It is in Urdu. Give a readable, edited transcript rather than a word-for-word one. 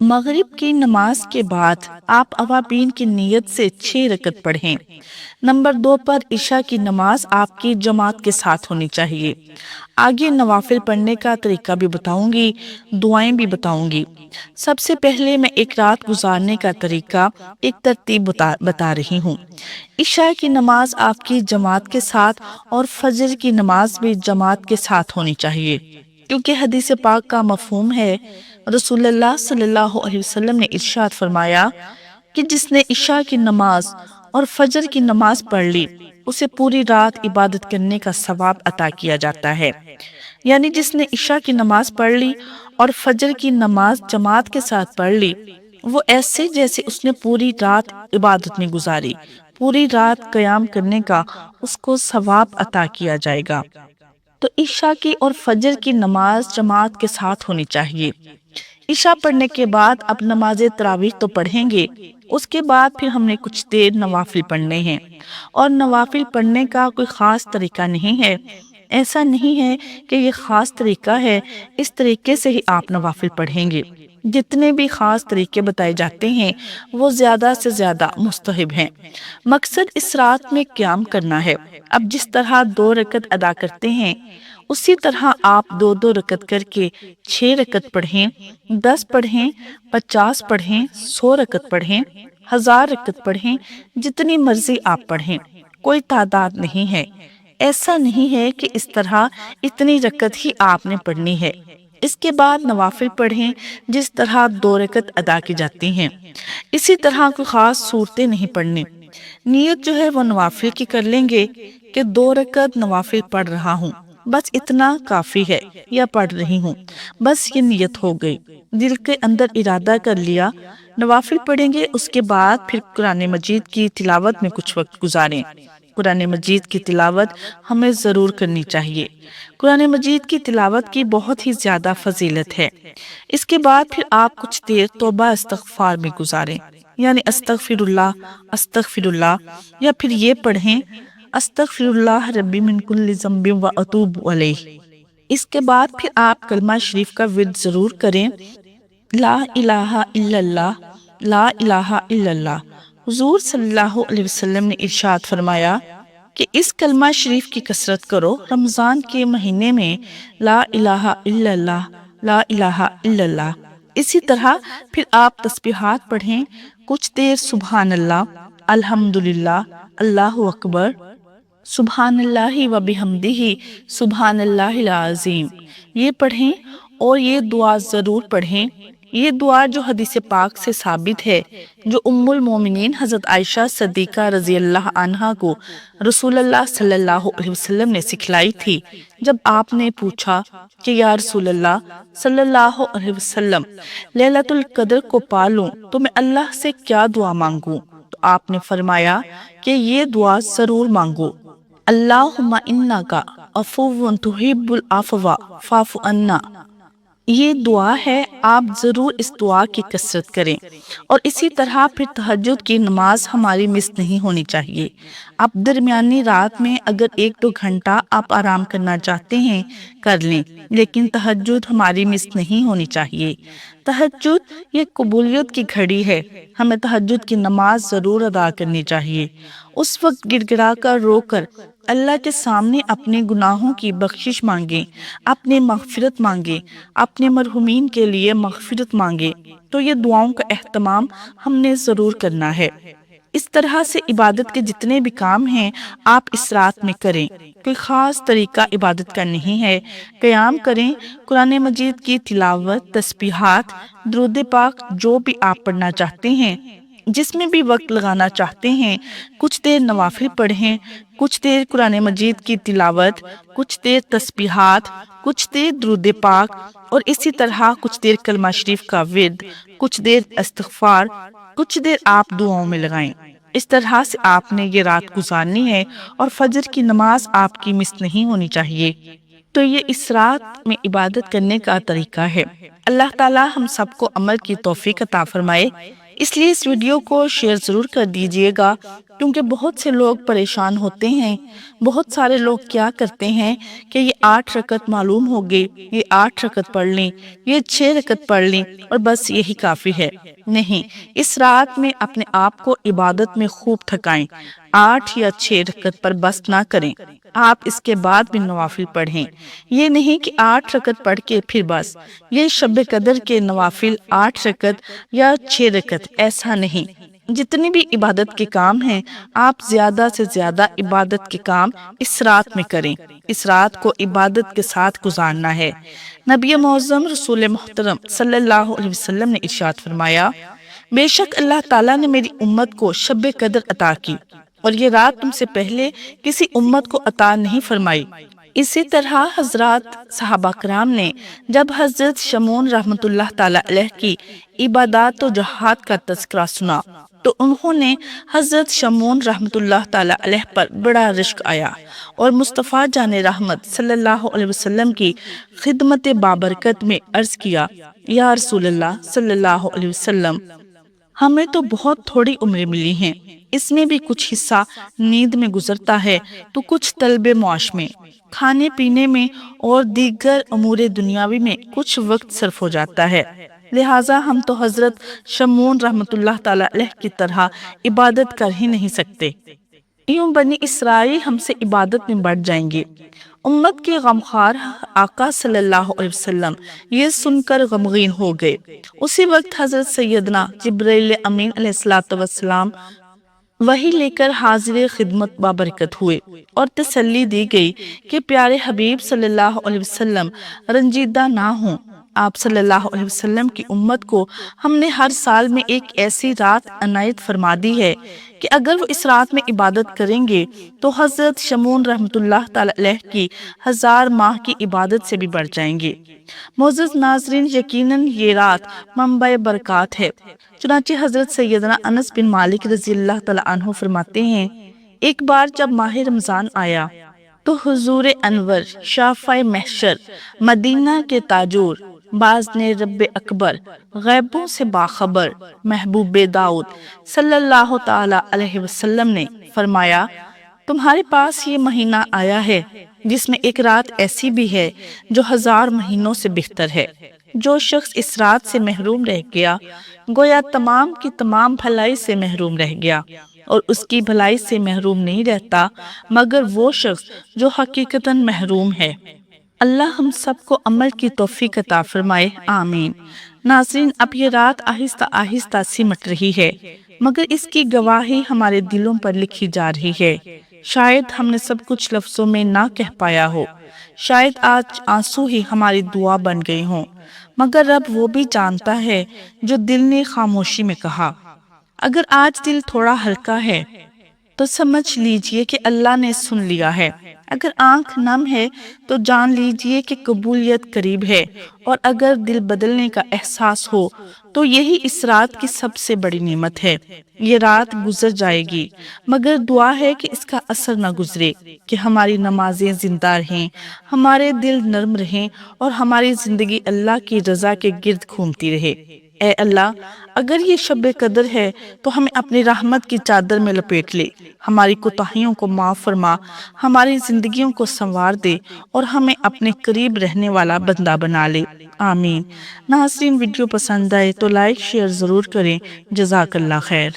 مغرب کی نماز کے بعد آپ اوابین کی نیت سے 6 رکعت پڑھیں۔ نمبر 2 پر عشاء کی نماز آپ کی جماعت کے ساتھ ہونی چاہیے۔ آگے نوافل پڑھنے کا طریقہ بھی بتاؤں گی، دعائیں بھی بتاؤں گی۔ سب سے پہلے میں ایک رات گزارنے کا طریقہ، ایک ترتیب بتا رہی ہوں۔ عشاء کی نماز آپ کی جماعت کے ساتھ اور فجر کی نماز بھی جماعت کے ساتھ ہونی چاہیے، کیونکہ حدیث پاک کا مفہوم ہے، رسول اللہ صلی اللہ علیہ وسلم نے ارشاد فرمایا کہ جس نے عشاء کی نماز اور فجر کی نماز پڑھ لی، اسے پوری رات عبادت کرنے کا ثواب عطا کیا جاتا ہے۔ یعنی جس نے عشاء کی نماز پڑھ لی اور فجر کی نماز جماعت کے ساتھ پڑھ لی، وہ ایسے جیسے اس نے پوری رات عبادت میں گزاری، پوری رات قیام کرنے کا اس کو ثواب عطا کیا جائے گا۔ تو عشاء کی اور فجر کی نماز جماعت کے ساتھ ہونی چاہیے۔ عشاء پڑھنے کے بعد اب نماز تراویح تو پڑھیں گے، اس کے بعد پھر ہم نے کچھ دیر نوافل پڑھنے ہیں، اور نوافل پڑھنے کا کوئی خاص طریقہ نہیں ہے۔ ایسا نہیں ہے کہ یہ خاص طریقہ ہے، اس طریقے سے ہی آپ نوافل پڑھیں گے۔ جتنے بھی خاص طریقے بتائے جاتے ہیں وہ زیادہ سے زیادہ مستحب ہیں۔ مقصد اس رات میں قیام کرنا ہے۔ اب جس طرح 2 رکعت ادا کرتے ہیں، اسی طرح آپ 2 رکعت کر کے 6 رکعت پڑھیں، 10 پڑھیں، 50 پڑھیں، 100 رکعت پڑھیں، 1000 رکعت پڑھیں، جتنی مرضی آپ پڑھیں، کوئی تعداد نہیں ہے۔ ایسا نہیں ہے کہ اس طرح اتنی رکعت ہی آپ نے پڑھنی ہے۔ اس کے بعد نوافل پڑھیں جس طرح 2 رکعت ادا کی جاتی ہیں، اسی طرح کوئی خاص صورتیں نہیں پڑھنی۔ نیت جو ہے وہ نوافل کی کر لیں گے کہ 2 رکعت نوافل پڑھ رہا ہوں، بس اتنا کافی ہے، یا پڑھ رہی ہوں، بس یہ نیت ہو گئی، دل کے اندر ارادہ کر لیا۔ نوافل پڑھیں گے، اس کے بعد پھر قرآن مجید کی تلاوت میں کچھ وقت گزاریں۔ قرآن مجید کی تلاوت ہمیں ضرور کرنی چاہیے۔ قرآن مجید کی تلاوت کی بہت ہی زیادہ فضیلت ہے۔ اس کے بعد پھر آپ کچھ دیر توبہ استغفار میں گزاریں، یعنی استغفر اللہ، یا پھر یہ پڑھیں استغفر اللہ ربی من کل ذنب و اتوب الیہ۔ اس کے بعد پھر آپ کلمہ شریف کا ورد ضرور کریں، لا الہ الا اللہ، لا الہ الا اللہ۔ حضور صلی اللہ علیہ وسلم نے ارشاد فرمایا کہ اس کلمہ شریف کی کثرت کرو، رمضان کے مہینے میں لا الہ الا اللہ، لا الہ الا اللہ۔ اسی طرح پھر آپ تسبیحات پڑھیں، کچھ دیر سبحان اللہ، الحمدللہ، اللہ اکبر، سبحان اللہ و بحمدہ، سبحان اللہ العظیم، یہ پڑھیں، اور یہ دعا ضرور پڑھیں۔ یہ دعا جو حدیث پاک سے ثابت ہے، جو ام المومنین حضرت عائشہ صدیقہ رضی اللہ عنہا کو رسول اللہ صلی اللہ علیہ وسلم نے سکھلائی تھی، جب آپ نے پوچھا کہ یا رسول اللہ صلی اللہ علیہ وسلم، لیلۃ القدر کو پالوں تو میں اللہ سے کیا دعا مانگوں؟ تو آپ نے فرمایا کہ یہ دعا ضرور مانگو، اللہم انک عفو تحب العفو فاعف عنا۔ یہ دعا ہے، آپ ضرور اس دعا کی کثرت کریں۔ اور اسی طرح پھر تہجد کی نماز ہماری مس نہیں ہونی چاہیے۔ آپ درمیانی رات میں اگر 1-2 گھنٹہ آپ آرام کرنا چاہتے ہیں کر لیں، لیکن تہجد ہماری مس نہیں ہونی چاہیے۔ تہجد یہ قبولیت کی گھڑی ہے، ہمیں تہجد کی نماز ضرور ادا کرنی چاہیے۔ اس وقت گڑ گڑا کر رو کر اللہ کے سامنے اپنے گناہوں کی بخشش مانگیں، اپنی مغفرت مانگیں، اپنے مرحومین کے لیے مغفرت مانگیں۔ تو یہ دعاؤں کا اہتمام ہم نے ضرور کرنا ہے۔ اس طرح سے عبادت کے جتنے بھی کام ہیں آپ اس رات میں کریں، کوئی خاص طریقہ عبادت کا نہیں ہے۔ قیام کریں، قرآن مجید کی تلاوت، تسبیحات، درود پاک جو بھی آپ پڑھنا چاہتے ہیں، جس میں بھی وقت لگانا چاہتے ہیں، کچھ دیر نوافل پڑھیں، کچھ دیر قرآن مجید کی تلاوت، کچھ دیر تسبیحات، کچھ دیر درود پاک، اور اسی طرح کچھ دیر کلمہ شریف کا ورد، کچھ دیر استغفار، کچھ دیر آپ دعاؤں میں لگائیں۔ اس طرح سے آپ نے یہ رات گزارنی ہے، اور فجر کی نماز آپ کی مس نہیں ہونی چاہیے۔ تو یہ اس رات میں عبادت کرنے کا طریقہ ہے۔ اللہ تعالی ہم سب کو عمل کی توفیق عطا فرمائے۔ اس لیے اس ویڈیو کو شیئر ضرور کر دیجیے گا کیونکہ بہت سے لوگ پریشان ہوتے ہیں۔ بہت سارے لوگ کیا کرتے ہیں کہ یہ 8 رکعت معلوم ہو گئی، یہ 8 رکعت پڑھ لیں، یہ 6 رکعت پڑھ لیں اور بس یہی کافی ہے۔ نہیں، اس رات میں اپنے آپ کو عبادت میں خوب تھکائیں۔ 8 یا 6 رکعت پر بس نہ کریں، آپ اس کے بعد بھی نوافل پڑھیں۔ یہ نہیں کہ 8 رکعت پڑھ کے پھر بس۔ یہ شب قدر کے نوافل 8 رکعت یا 6 رکعت ایسا نہیں۔ جتنی بھی عبادت کے کام ہیں، آپ زیادہ سے زیادہ عبادت کے کام اس رات میں کریں۔ اس رات کو عبادت کے ساتھ گزارنا ہے۔ نبی معظم رسول محترم صلی اللہ علیہ وسلم نے ارشاد فرمایا، بے شک اللہ تعالیٰ نے میری امت کو شب قدر عطا کی اور یہ رات تم سے پہلے کسی امت کو عطا نہیں فرمائی۔ اسی طرح حضرات صحابہ کرام نے جب حضرت شمعون رحمۃ اللہ تعالیٰ علیہ کی عبادات و جہاد کا تذکرہ سنا تو انہوں نے حضرت شمعون رحمۃ اللہ تعالیٰ علیہ پر بڑا رشک آیا اور مصطفیٰ جان رحمت صلی اللہ علیہ وسلم کی خدمت بابرکت میں عرض کیا، یا رسول اللہ صلی اللہ علیہ وسلم، ہمیں تو بہت تھوڑی عمریں ملی ہیں، اس میں بھی کچھ حصہ نیند میں گزرتا ہے تو کچھ طلب معاش میں، کھانے پینے میں اور دیگر امور دنیاوی میں کچھ وقت صرف ہو جاتا ہے، لہٰذا ہم تو حضرت شمعون رحمۃ اللہ تعالیٰ علیہ کی طرح عبادت کر ہی نہیں سکتے، یوں بنی اسرائیل ہم سے عبادت میں بڑھ جائیں گے۔ امت کے غمخوار آقا صلی اللہ علیہ وسلم یہ سن کر غمگین ہو گئے۔ اسی وقت حضرت سیدنا جبرائیل امین علیہ السلام وحی لے کر حاضر خدمت بابرکت ہوئے اور تسلی دی گئی کہ پیارے حبیب صلی اللہ علیہ وسلم رنجیدہ نہ ہوں۔ آپ صلی اللہ علیہ وسلم کی امت کو ہم نے ہر سال میں ایک ایسی رات عنایت فرما دی ہے کہ اگر وہ اس رات میں عبادت کریں گے تو حضرت شمعون رحمۃ اللہ تعالیٰ علیہ کی 1000 ماہ کی عبادت سے بھی بڑھ جائیں گے۔ معزز ناظرین، یقیناً یہ رات منبع برکات ہے۔ چنانچہ حضرت سیدنا انس بن مالک رضی اللہ تعالیٰ عنہ فرماتے ہیں، ایک بار جب ماہ رمضان آیا تو حضور انور شافع محشر مدینہ کے تاجور باذن رب اکبر غیبوں سے باخبر محبوب داؤد صلی اللہ تعالی علیہ وسلم نے فرمایا، تمہارے پاس یہ مہینہ آیا ہے جس میں ایک رات ایسی بھی ہے جو 1000 مہینوں سے بہتر ہے۔ جو شخص اس رات سے محروم رہ گیا گویا تمام کی تمام بھلائی سے محروم رہ گیا، اور اس کی بھلائی سے محروم نہیں رہتا مگر وہ شخص جو حقیقتاً محروم ہے۔ اللہ ہم سب کو عمل کی توفیق عطا فرمائے، آمین۔ ناظرین، اب یہ رات آہستہ آہستہ سمٹ رہی ہے مگر اس کی گواہی ہمارے دلوں پر لکھی جا رہی ہے۔ شاید ہم نے سب کچھ لفظوں میں نہ کہہ پایا ہو، شاید آج آنسو ہی ہماری دعا بن گئی ہوں، مگر رب وہ بھی جانتا ہے جو دل نے خاموشی میں کہا۔ اگر آج دل تھوڑا ہلکا ہے تو سمجھ لیجئے کہ اللہ نے سن لیا ہے، اگر آنکھ نم ہے تو جان لیجئے کہ قبولیت قریب ہے، اور اگر دل بدلنے کا احساس ہو تو یہی اس رات کی سب سے بڑی نعمت ہے۔ یہ رات گزر جائے گی مگر دعا ہے کہ اس کا اثر نہ گزرے، کہ ہماری نمازیں زندہ رہیں، ہمارے دل نرم رہیں اور ہماری زندگی اللہ کی رضا کے گرد گھومتی رہے۔ اے اللہ، اگر یہ شب قدر ہے تو ہمیں اپنی رحمت کی چادر میں لپیٹ لے، ہماری کوتاہیوں کو معاف فرما، ہماری زندگیوں کو سنوار دے اور ہمیں اپنے قریب رہنے والا بندہ بنا لے، آمین۔ ناظرین، ویڈیو پسند آئے تو لائک شیئر ضرور کریں۔ جزاک اللہ خیر۔